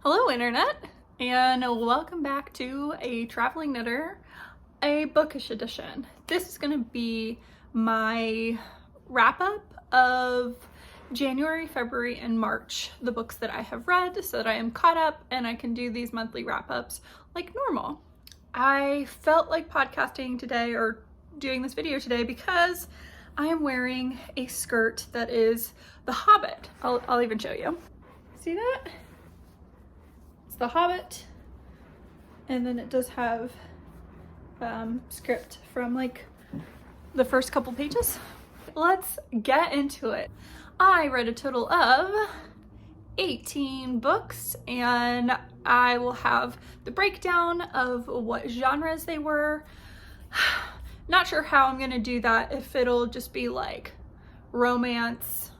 Hello Internet, and welcome back to a Traveling Knitter, a bookish edition. This is going to be my wrap-up of January, February, and March, the books that I have read, so that I am caught up and I can do these monthly wrap-ups like normal. I felt like podcasting today, or doing this video today, because I am wearing a skirt that is The Hobbit. I'll even show you. See that? It's The Hobbit, and then it does have script from like the first couple pages. Let's get into it. I read a total of 18 books, and I will have the breakdown of what genres they were. Not sure how I'm gonna do that, if it'll just be like romance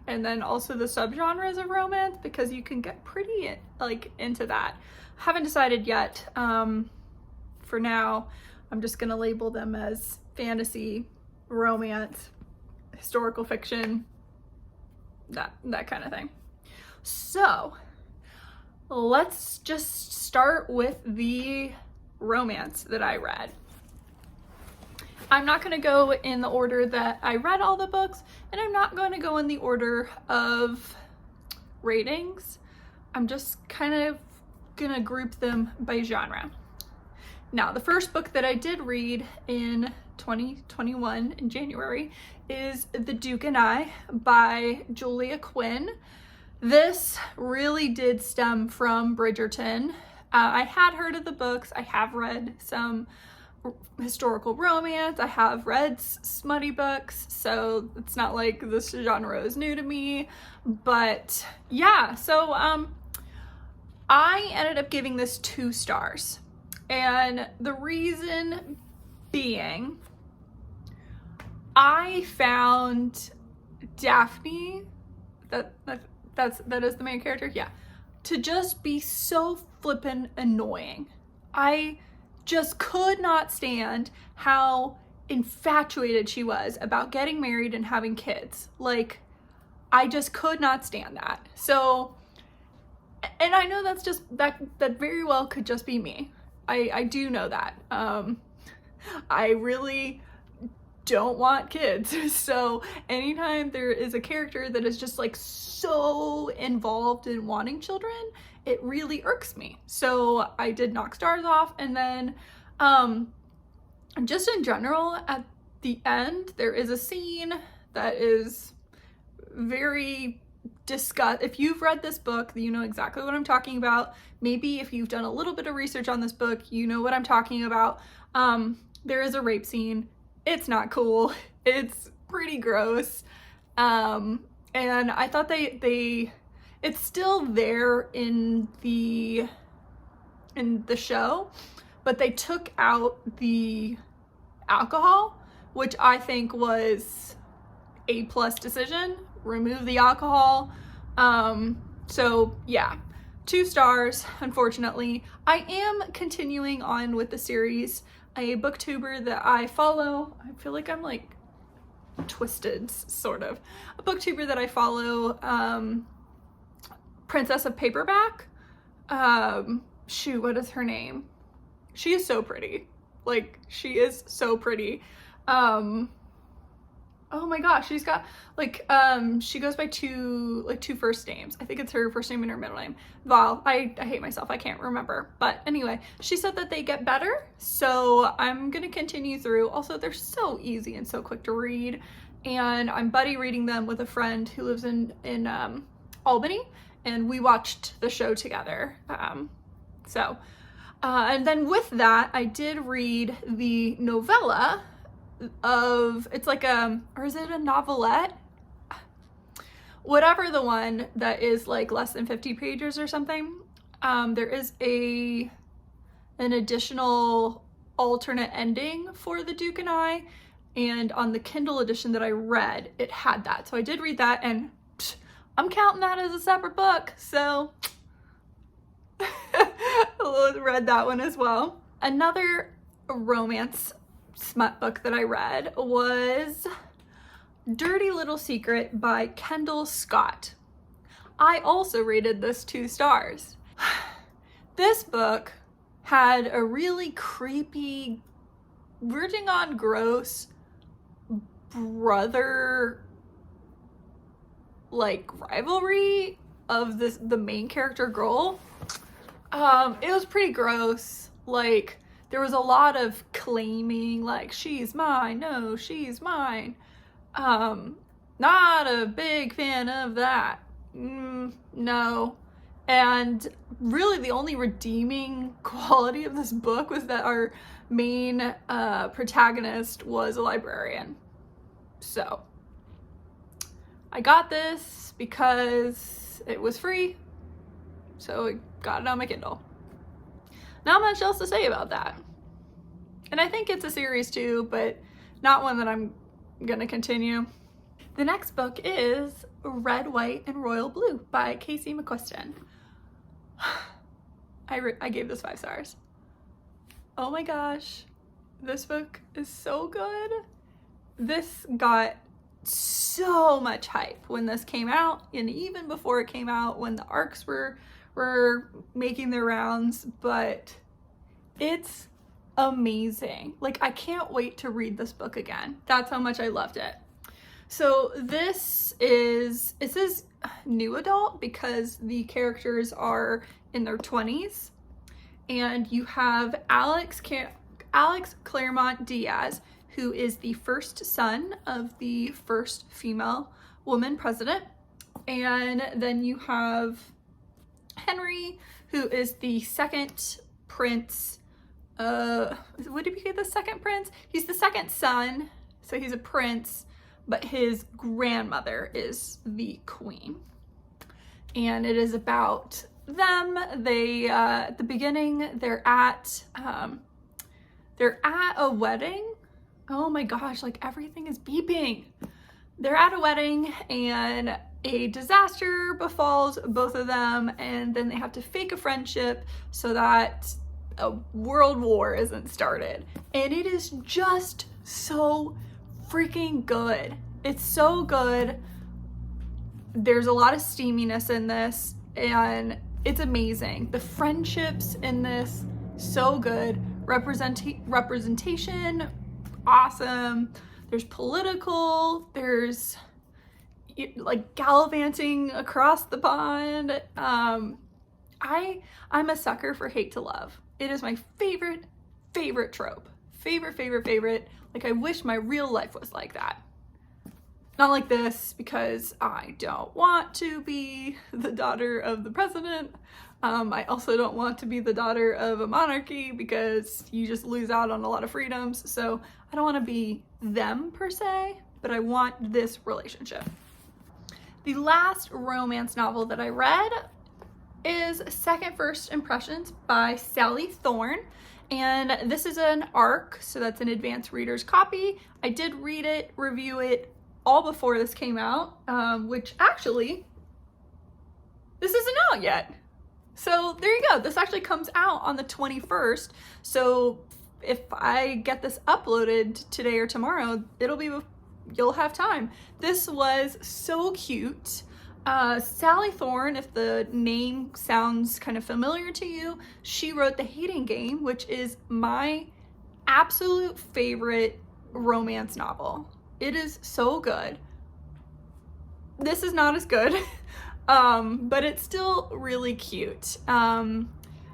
and then also the subgenres of romance, because you can get pretty like into that. Haven't decided yet. For now, I'm just gonna label them as fantasy, romance, historical fiction, that kind of thing. So let's just start with the romance that I read. I'm not going to go in the order that I read all the books, and I'm not going to go in the order of ratings. I'm just kind of going to group them by genre. Now, the first book that I did read in 2021 in January is The Duke and I by Julia Quinn. This really did stem from Bridgerton. I had heard of the books. I have read some historical romance. I have read smutty books, so it's not like this genre is new to me. But yeah, so I ended up giving this 2 stars. And the reason being, I found Daphne, that is the main character, yeah, to just be so flippin' annoying. I just could not stand how infatuated she was about getting married and having kids. Like, I just could not stand that. So, and I know that's just, that very well could just be me. I do know that. I really don't want kids. So anytime there is a character that is just like so involved in wanting children, it really irks me. So I did knock stars off. And then just in general, at the end, there is a scene that is very if you've read this book, you know exactly what I'm talking about. Maybe if you've done a little bit of research on this book, you know what I'm talking about. There is a rape scene. It's not cool. It's pretty gross. And I thought it's still there in the show, but they took out the alcohol, which I think was A+ decision. Remove the alcohol. So yeah, 2 stars, unfortunately. I am continuing on with the series. A booktuber that I follow, I feel like I'm like twisted, sort of. A booktuber that I follow, Princess of Paperback. Shoot, what is her name? She is so pretty. Like, she is so pretty. Oh my gosh, she's got like, she goes by two first names. I think it's her first name and her middle name. Val. I hate myself, I can't remember. But anyway, she said that they get better, so I'm gonna continue through. Also, they're so easy and so quick to read, and I'm buddy reading them with a friend who lives in Albany, and we watched the show together. And then with that, I did read the novella of, it's like or is it a novelette? Whatever the one that is like less than 50 pages or something. There is an additional alternate ending for The Duke and I, and on the Kindle edition that I read, it had that. So I did read that, and I'm counting that as a separate book, so I read that one as well. Another romance smut book that I read was Dirty Little Secret by Kendall Scott. I also rated this 2 stars. This book had a really creepy, verging on gross brother like rivalry of the main character girl. It was pretty gross. Like, there was a lot of claiming, like, she's mine, no, she's mine. Not a big fan of that. No. And really the only redeeming quality of this book was that our main protagonist was a librarian. So I got this because it was free, so I got it on my Kindle. Not much else to say about that. And I think it's a series too, but not one that I'm gonna continue. The next book is Red, White, and Royal Blue by Casey McQuiston. I gave this 5 stars. Oh my gosh, this book is so good. This got so much hype when this came out, and even before it came out, when the arcs were making their rounds, but it's amazing. Like, I can't wait to read this book again. That's how much I loved it. So this says new adult because the characters are in their 20s, and you have Alex Claremont Diaz, who is the first son of the first female woman president. And then you have Henry, who is the second prince. Would he be the second prince? He's the second son, so he's a prince, but his grandmother is the queen. And it is about them. They, at the beginning, they're at a wedding. Oh my gosh, like everything is beeping. They're at a wedding and a disaster befalls both of them, and then they have to fake a friendship so that a world war isn't started. And it is just so freaking good. It's so good. There's a lot of steaminess in this, and it's amazing. The friendships in this, so good. Representation, awesome. There's political, there's like gallivanting across the pond. I'm a sucker for hate to love. It is my favorite trope. Favorite. Like, I wish my real life was like that. Not like this, because I don't want to be the daughter of the president. I also don't want to be the daughter of a monarchy, because you just lose out on a lot of freedoms. So I don't want to be them per se, but I want this relationship. The last romance novel that I read is Second First Impressions by Sally Thorne. And this is an ARC, so that's an advanced reader's copy. I did read it, review it, all before this came out, which actually, this isn't out yet. So there you go. This actually comes out on the 21st. So if I get this uploaded today or tomorrow, you'll have time. This was so cute. Sally Thorne, if the name sounds kind of familiar to you, she wrote The Hating Game, which is my absolute favorite romance novel. It is so good. This is not as good, but it's still really cute.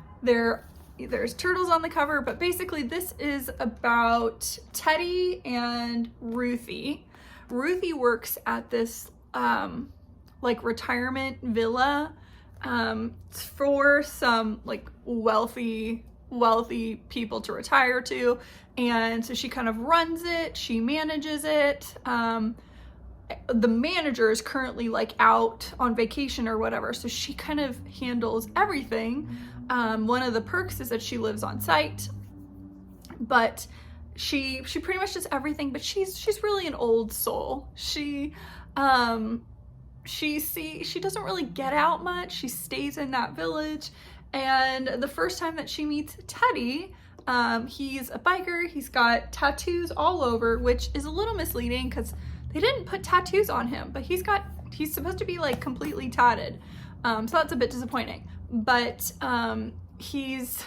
There's turtles on the cover, but basically this is about Teddy and Ruthie. Ruthie works at this like retirement villa for some like wealthy people to retire to, and so she kind of runs it, she manages it. The manager is currently like out on vacation or whatever, so she kind of handles everything. One of the perks is that she lives on site, but she pretty much does everything, but she's really an old soul. She doesn't really get out much. She stays in that village, and the first time that she meets Teddy, he's a biker, he's got tattoos all over, which is a little misleading because they didn't put tattoos on him, but he's supposed to be like completely tatted. So that's a bit disappointing. But he's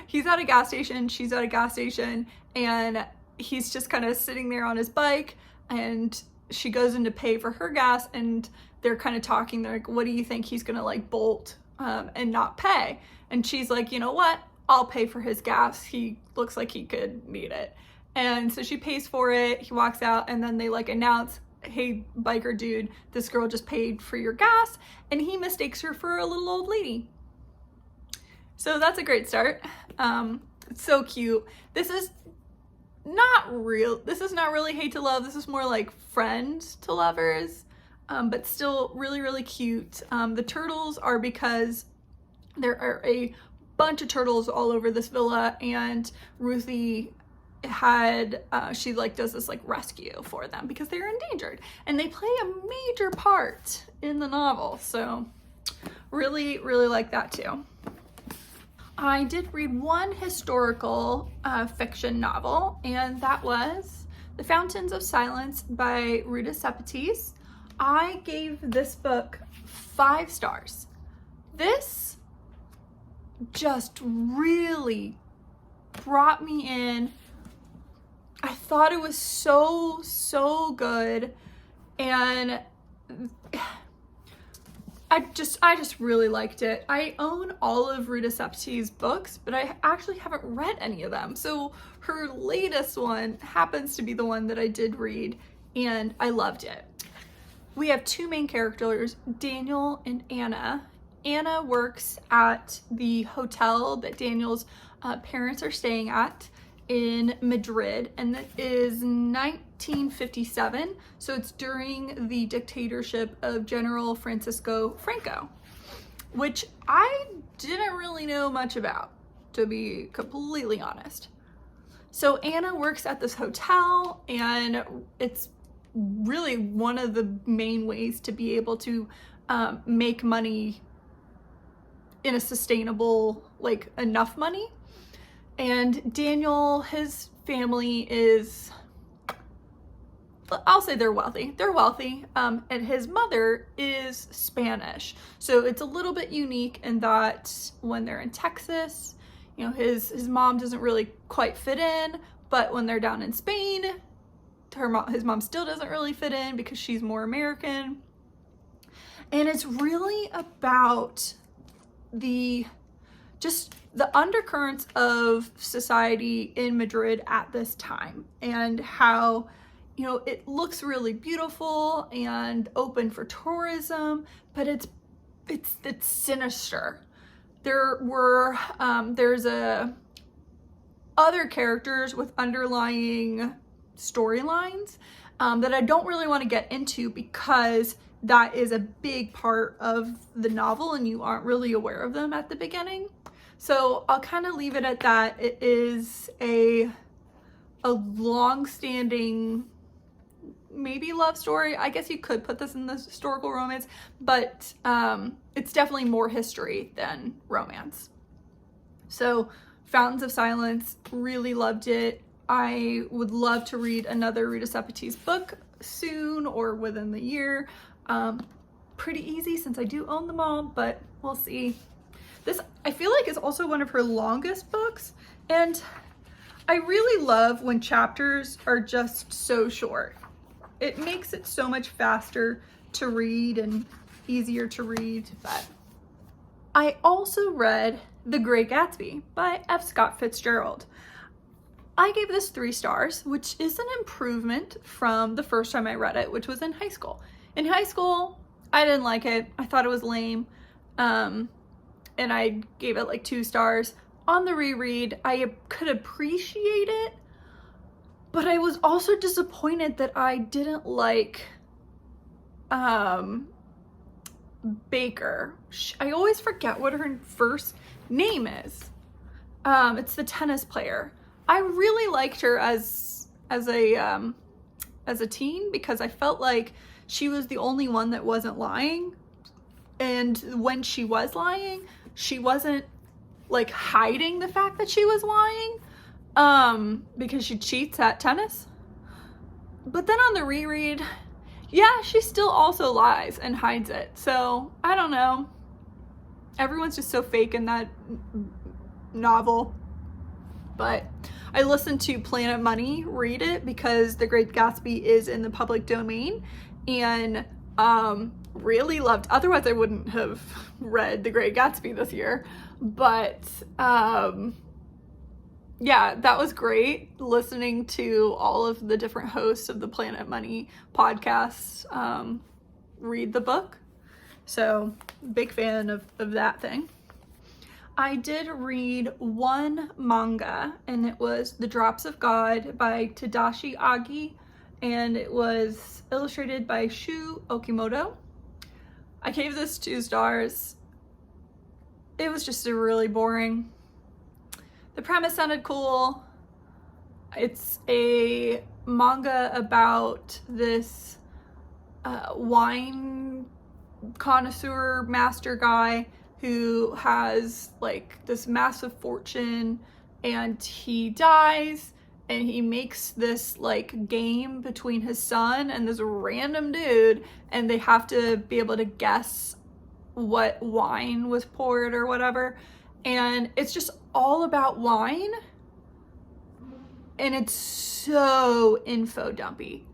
he's at a gas station, she's at a gas station, and he's just kind of sitting there on his bike, and she goes in to pay for her gas, and they're kind of talking. They're like, what do you think he's gonna like bolt and not pay? And she's like, you know what, I'll pay for his gas, he looks like he could need it. And so she pays for it, he walks out, and then they like announce, hey biker dude, this girl just paid for your gas, and he mistakes her for a little old lady. So that's a great start. It's so cute. This is not really hate to love, this is more like friend to lovers, but still really, really cute. The turtles are because there are a bunch of turtles all over this villa, and Ruthie had she like does this like rescue for them because they're endangered, and they play a major part in the novel, so really, really like that too. I did read one historical fiction novel, and that was The Fountains of Silence by Ruta Sepetys. I gave this book 5 stars. This just really brought me in. I thought it was so good, and I just really liked it. I own all of Ruta Sepetys' books, but I actually haven't read any of them. So her latest one happens to be the one that I did read, and I loved it. We have 2 main characters, Daniel and Anna. Anna works at the hotel that Daniel's parents are staying at in Madrid, and that is 1957, so it's during the dictatorship of General Francisco Franco, which I didn't really know much about, to be completely honest. So Anna works at this hotel, and it's really one of the main ways to be able to make money in a sustainable, like enough money. And Daniel, his family is, I'll say they're wealthy. They're wealthy, and his mother is Spanish. So it's a little bit unique in that when they're in Texas, you know, his mom doesn't really quite fit in, but when they're down in Spain, his mom still doesn't really fit in because she's more American. And it's really about the undercurrents of society in Madrid at this time, and how, you know, it looks really beautiful and open for tourism, but it's sinister. There's other characters with underlying storylines that I don't really want to get into, because that is a big part of the novel and you aren't really aware of them at the beginning. So I'll kind of leave it at that. It is a long-standing, maybe love story. I guess you could put this in the historical romance, but it's definitely more history than romance. So Fountains of Silence, really loved it. I would love to read another Ruta Sepetys book soon or within the year. Pretty easy since I do own them all, but we'll see. This, I feel like, is also one of her longest books, and I really love when chapters are just so short. It makes it so much faster to read and easier to read. But I also read The Great Gatsby by F. Scott Fitzgerald. I gave this 3 stars, which is an improvement from the first time I read it, which was in high school. In high school, I didn't like it. I thought it was lame. And I gave it like 2 stars. On the reread, I could appreciate it, but I was also disappointed that I didn't like Baker. I always forget what her first name is. It's the tennis player. I really liked her as a teen, because I felt like she was the only one that wasn't lying. And when she was lying, she wasn't like hiding the fact that she was lying, because she cheats at tennis. But then on the reread, yeah, she still also lies and hides it. So I don't know. Everyone's just so fake in that novel. But I listened to Planet Money read it because The Great Gatsby is in the public domain, and really loved, otherwise I wouldn't have read The Great Gatsby this year. But yeah, that was great, listening to all of the different hosts of the Planet Money podcasts read the book. So big fan of that thing. I did read one manga, and it was The Drops of God by Tadashi Agi, and it was illustrated by Shu Okimoto. I gave this 2 stars. It was just a really boring. The premise sounded cool. It's a manga about this wine connoisseur master guy who has like this massive fortune, and he dies, and he makes this like game between his son and this random dude, and they have to be able to guess what wine was poured or whatever. And it's just all about wine, and it's so info dumpy.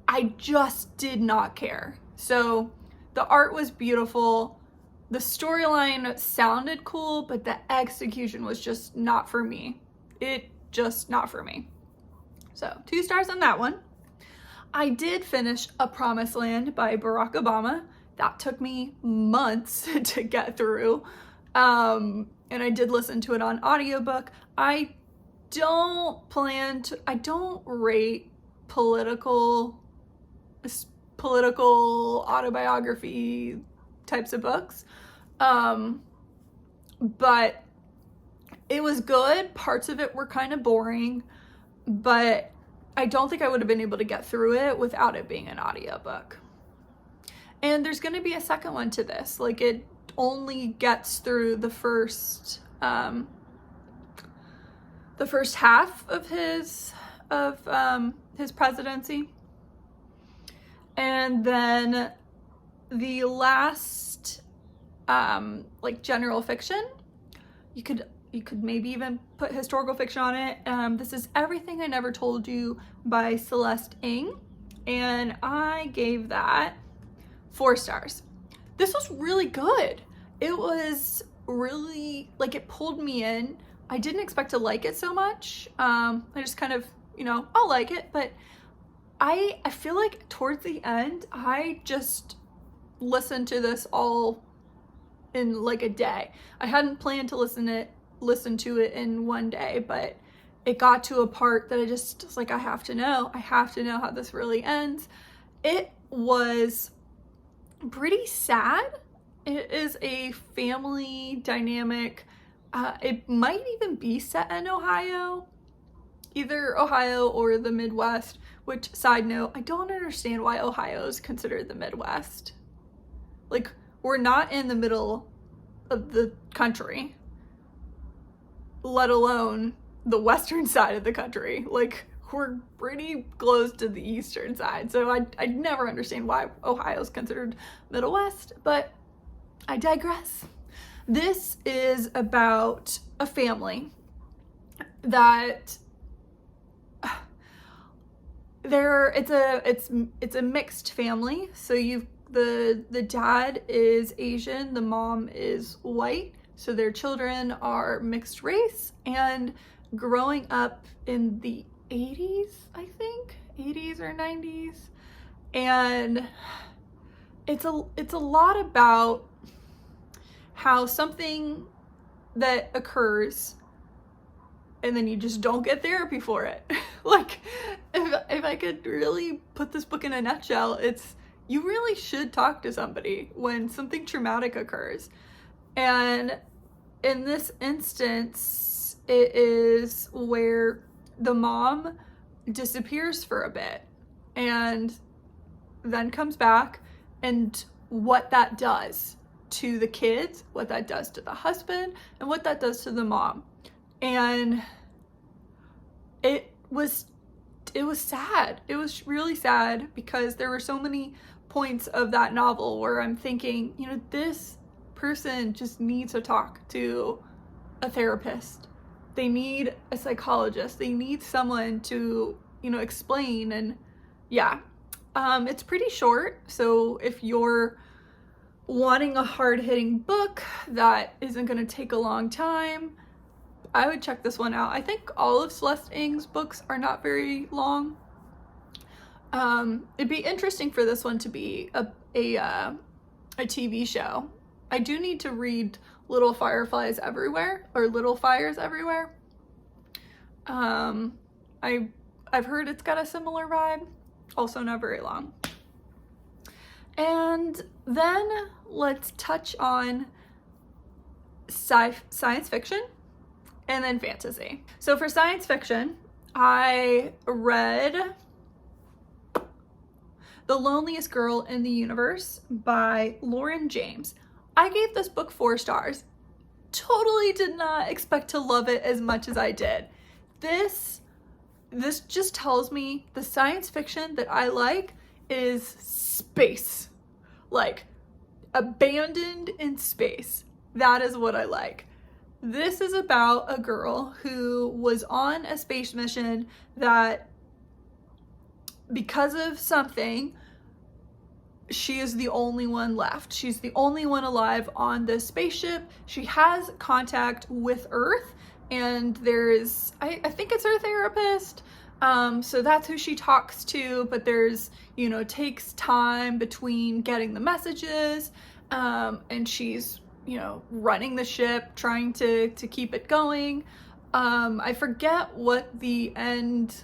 I just did not care. So the art was beautiful, the storyline sounded cool, but the execution was just not for me. Not for me. So 2 stars on that one. I did finish A Promised Land by Barack Obama. That took me months to get through. And I did listen to it on audiobook. I don't rate political autobiography types of books. But it was good. Parts of it were kind of boring, but I don't think I would have been able to get through it without it being an audiobook. And there's going to be a second one to this. Like, it only gets through the first half of his presidency. And then the last, like, general fiction, you could maybe even put historical fiction on it. This is Everything I Never Told You by Celeste Ng, and I gave that 4 stars. This was really good. It was really, like, it pulled me in. I didn't expect to like it so much. I just kind of, I'll like it, but I feel like towards the end, I just listened to this all in like a day. I hadn't planned to listen to it in one day, but it got to a part that I just was like, I have to know how this really ends. It was pretty sad. It is a family dynamic. It might even be set in Ohio, either Ohio or the Midwest, which, side note, I don't understand why Ohio is considered the Midwest. Like, we're not in the middle of the country, let alone the western side of the country. Like, we're pretty close to the eastern side, so I never understand why Ohio is considered Middle West, but I digress. This is about a family that it's a mixed family. So the dad is Asian, the mom is white, so their children are mixed race, and growing up in the 80s, I think, 80s or 90s, and it's a lot about how something that occurs and then you just don't get therapy for it. Like, if I could really put this book in a nutshell, it's you really should talk to somebody when something traumatic occurs. And in this instance, it is where the mom disappears for a bit and then comes back, and what that does to the kids, what that does to the husband, and what that does to the mom. And it was sad. It was really sad because there were so many points of that novel where I'm thinking, this person just needs to talk to a therapist. They need a psychologist. They need someone to, you know, explain. And yeah, it's pretty short. So if you're wanting a hard-hitting book that isn't going to take a long time, I would check this one out. I think all of Celeste Ng's books are not very long. It'd be interesting for this one to be a TV show. I do need to read Little Fireflies Everywhere, or Little Fires Everywhere. I've heard it's got a similar vibe, also not very long. And then let's touch on science fiction and then fantasy. So for science fiction, I read The Loneliest Girl in the Universe by Lauren James. I gave this book 4 stars. Totally did not expect to love it as much as I did. This just tells me the science fiction that I like is space. Like, abandoned in space. That is what I like. This is about a girl who was on a space mission that, because of something, she is the only one left. She's the only one alive on this spaceship. She has contact with Earth, and there's, I think it's her therapist. So that's who she talks to, but there's, you know, takes time between getting the messages, and she's, you know, running the ship, trying to keep it going. I forget what the end,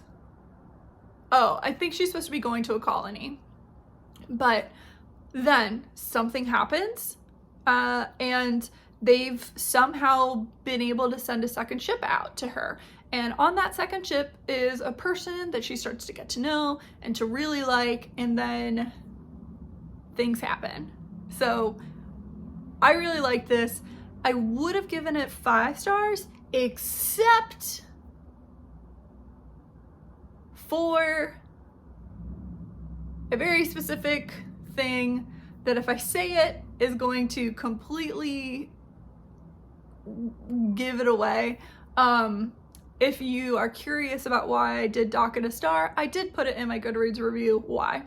oh, I think she's supposed to be going to a colony. But then something happens, and they've somehow been able to send a second ship out to her. And on that second ship is a person that she starts to get to know and to really like, and then things happen. So I really like this. I would have given it 5 stars, except for a very specific thing that, if I say it, is going to completely give it away. If you are curious about why I did dock it a star, I did put it in my Goodreads review why.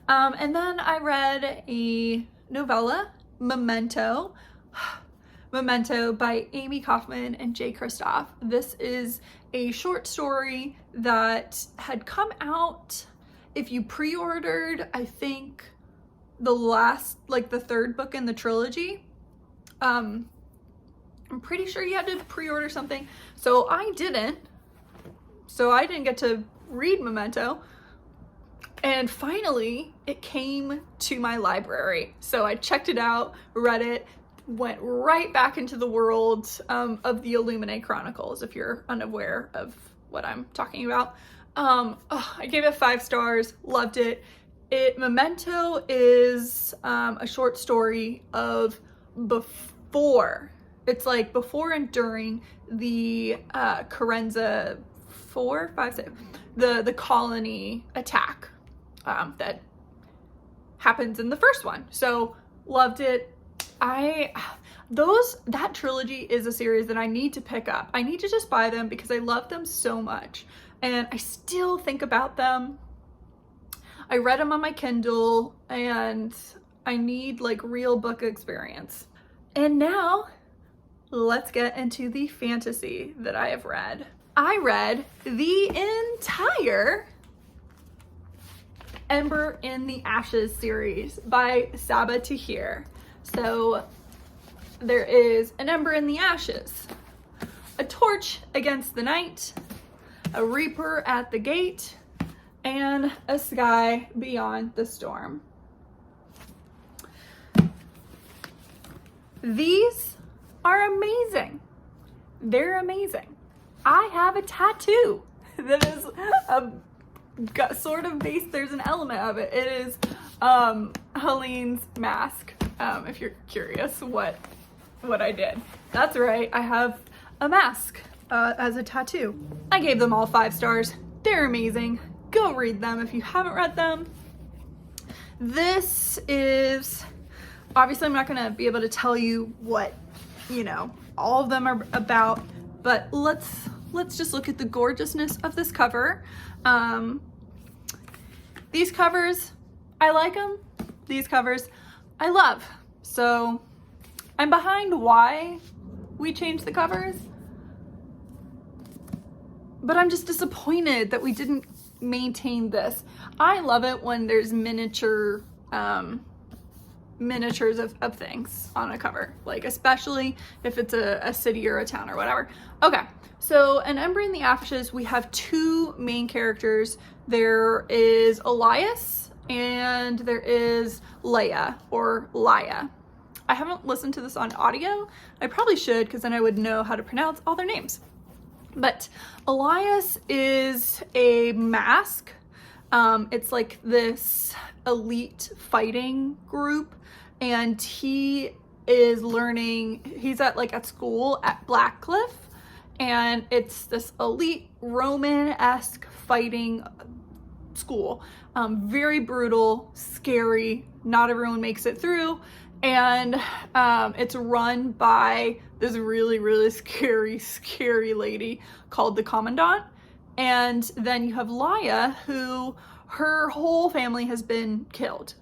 And then I read a novella, Memento. Memento by Amy Kaufman and Jay Kristoff. This is a short story that had come out, if you pre-ordered, I think, the last, like the 3rd book in the trilogy. I'm pretty sure you had to pre-order something. So I didn't. So I didn't get to read Memento. And finally, it came to my library. So I checked it out, read it, went right back into the world of the Illuminae Chronicles, if you're unaware of what I'm talking about. I gave it 5 stars, loved it. Memento is a short story of before. It's like before and during the Carenza 4, 5, 6, the colony attack that happens in the first one. So loved it. That trilogy is a series that I need to pick up. I need to just buy them because I love them so much. And I still think about them. I read them on my Kindle, and I need like real book experience. And now let's get into the fantasy that I have read. I read the entire Ember in the Ashes series by Sabaa Tahir. So there is an Ember in the Ashes, a torch against the night, a reaper at the gate, and a sky beyond the storm. These are amazing. They're amazing. I have a tattoo that is sort of based, there's an element of it. It is Helene's mask, if you're curious what I did. That's right, I have a mask as a tattoo. I gave them all 5 stars. They're amazing. Go read them if you haven't read them. This is Obviously, I'm not gonna be able to tell you what, all of them are about, but let's just look at the gorgeousness of this cover. These covers, I like them. These covers, I love. So I'm behind why we changed the covers, but I'm just disappointed that we didn't maintain this. I love it when there's miniatures of things on a cover, like especially if it's a city or a town or whatever. Okay, so in Ember in the Ashes, we have two main characters. There is Elias and there is Leia or Laia. I haven't listened to this on audio. I probably should, because then I would know how to pronounce all their names. But Elias is a mask. It's like this elite fighting group, and he is learning, he's at school at Blackcliff, and it's this elite Roman-esque fighting school. Very brutal, scary, not everyone makes it through, and it's run by this really, really scary lady called the Commandant. And then you have Laia, who her whole family has been killed.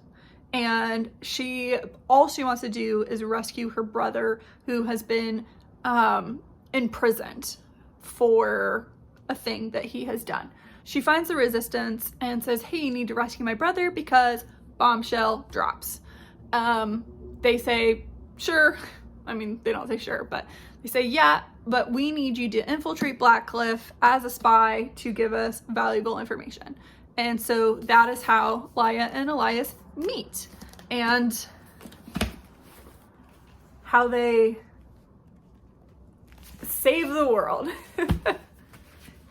And all she wants to do is rescue her brother, who has been imprisoned for a thing that he has done. She finds the resistance and says, hey, you need to rescue my brother because bombshell drops. They say, sure. I mean, they don't say sure, but they say, yeah, but we need you to infiltrate Blackcliff as a spy to give us valuable information. And so that is how Laia and Elias meet, and how they save the world.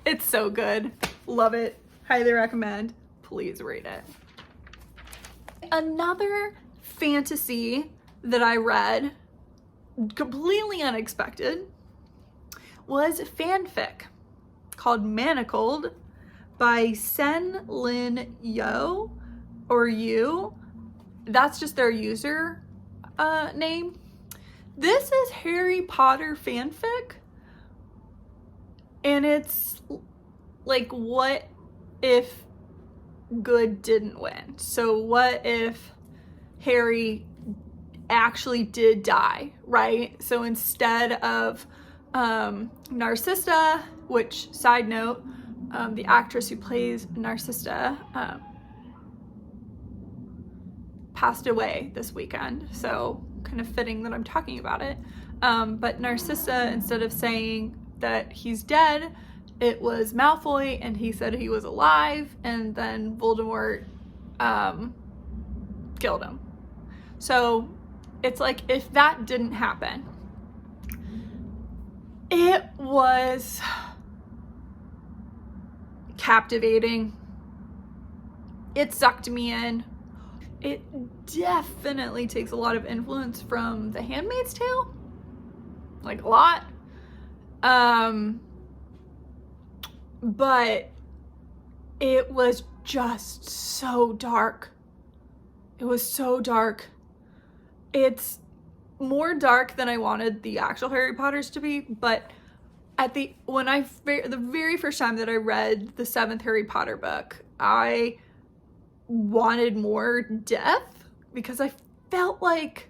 It's so good. Love it. Highly recommend. Please read it. Another fantasy that I read, completely unexpected, was fanfic called Manicled by Sen Lin Yo, or You. That's just their user name. This is Harry Potter fanfic, and it's like, what if good didn't win? So what if Harry actually did die, right? So instead of Narcissa, which, side note, the actress who plays Narcissa passed away this weekend, so kind of fitting that I'm talking about it. But Narcissa, instead of saying that he's dead, it was Malfoy, and he said he was alive, and then Voldemort killed him. So it's like, if that didn't happen, it was captivating. It sucked me in. It definitely takes a lot of influence from The Handmaid's Tale, like a lot. But it was just so dark. It was so dark. It's more dark than I wanted the actual Harry Potters to be, but the very first time that I read the 7th Harry Potter book, I wanted more death, because I felt like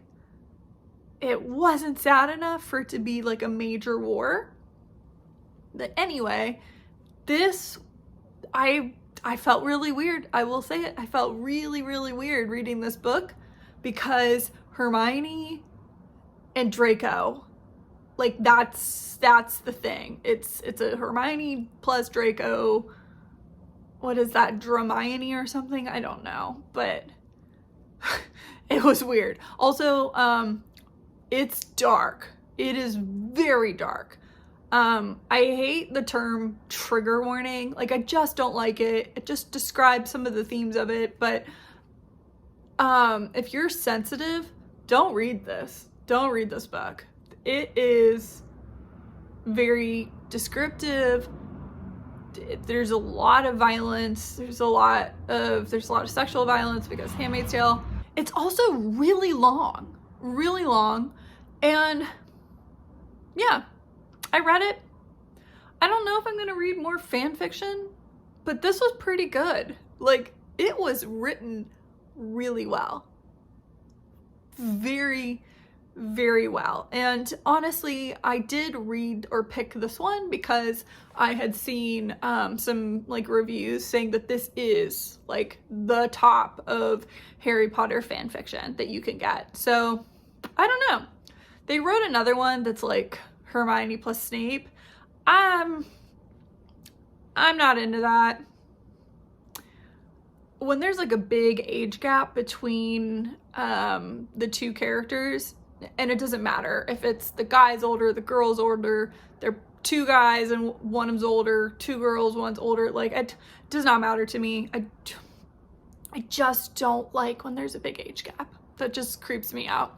it wasn't sad enough for it to be like a major war. But anyway, I felt really weird. I will say it. I felt really, really weird reading this book, because Hermione and Draco, like, that's the thing. It's a Hermione plus Draco. What is that, Dramione or something? I don't know, but it was weird. Also, it's dark. It is very dark. I hate the term trigger warning. Like, I just don't like it. It just describes some of the themes of it, but if you're sensitive, don't read this. Don't read this book. It is very descriptive. There's a lot of violence. There's a lot of sexual violence, because Handmaid's Tale. It's also really long. really long, and yeah, I read it. I don't know if I'm gonna read more fan fiction, but this was pretty good. Like, it was written really well. Very, very well. And honestly, I did read or pick this one because I had seen some like reviews saying that this is like the top of Harry Potter fan fiction that you can get. So I don't know. They wrote another one that's like Hermione plus Snape. I'm not into that. When there's like a big age gap between the two characters, and it doesn't matter if it's the guy's older, the girl's older, they're two guys and one of them's older, two girls, one's older, like it does not matter to me. I just don't like when there's a big age gap. That just creeps me out.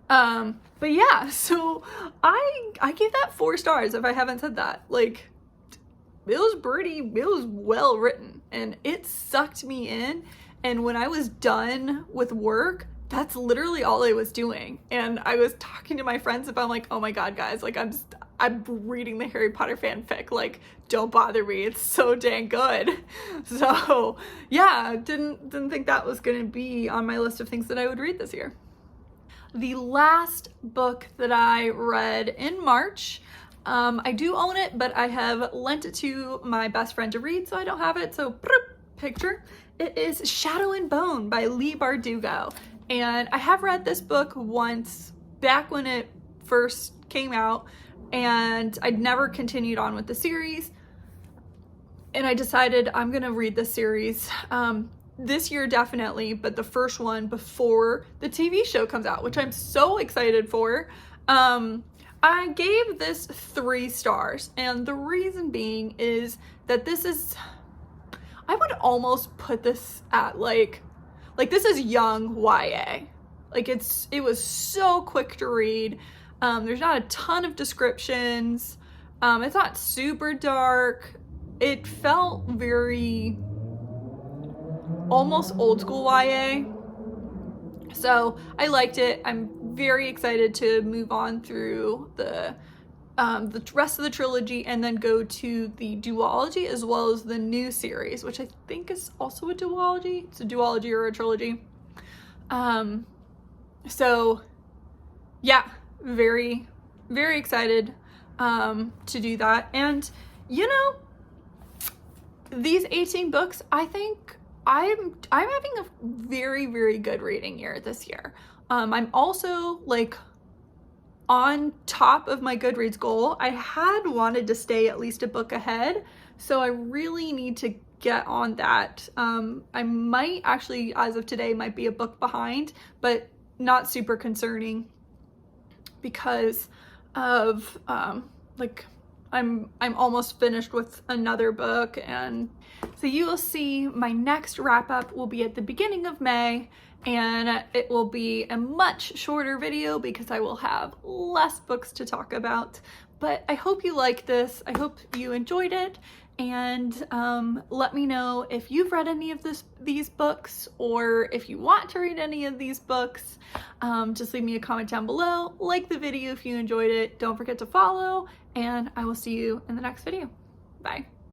But yeah, so I gave that 4 stars if I haven't said that. Like, it was well written and it sucked me in. And when I was done with work, that's literally all I was doing. And I was talking to my friends about, like, oh my God, guys, like I'm reading the Harry Potter fanfic. Like, don't bother me. It's so dang good. So yeah, didn't think that was gonna be on my list of things that I would read this year. The last book that I read in March, I do own it, but I have lent it to my best friend to read, so I don't have it. So picture. It is Shadow and Bone by Leigh Bardugo. And I have read this book once back when it first came out, and I'd never continued on with the series. And I decided I'm gonna read this series this year definitely, but the first one before the TV show comes out, which I'm so excited for. I gave this 3 stars, and the reason being is that this is, I would almost put this at like this is young YA. Like, it was so quick to read. There's not a ton of descriptions. It's not super dark. It felt very almost old school YA. So I liked it. I'm very excited to move on through the rest of the trilogy and then go to the duology as well as the new series, which I think is also a duology. It's a duology or a trilogy. So yeah, very, very excited to do that. And you know, these 18 books, I think I'm having a very, very good reading year this year. I'm also like on top of my Goodreads goal. I had wanted to stay at least a book ahead, so I really need to get on that. I might actually, as of today, might be a book behind, but not super concerning because of like I'm almost finished with another book. And so you will see my next wrap up will be at the beginning of May, and it will be a much shorter video because I will have less books to talk about. But I hope you liked this. I hope you enjoyed it, and let me know if you've read any of these books, or if you want to read any of these books. Just leave me a comment down below, like the video if you enjoyed it, don't forget to follow, and I will see you in the next video. Bye.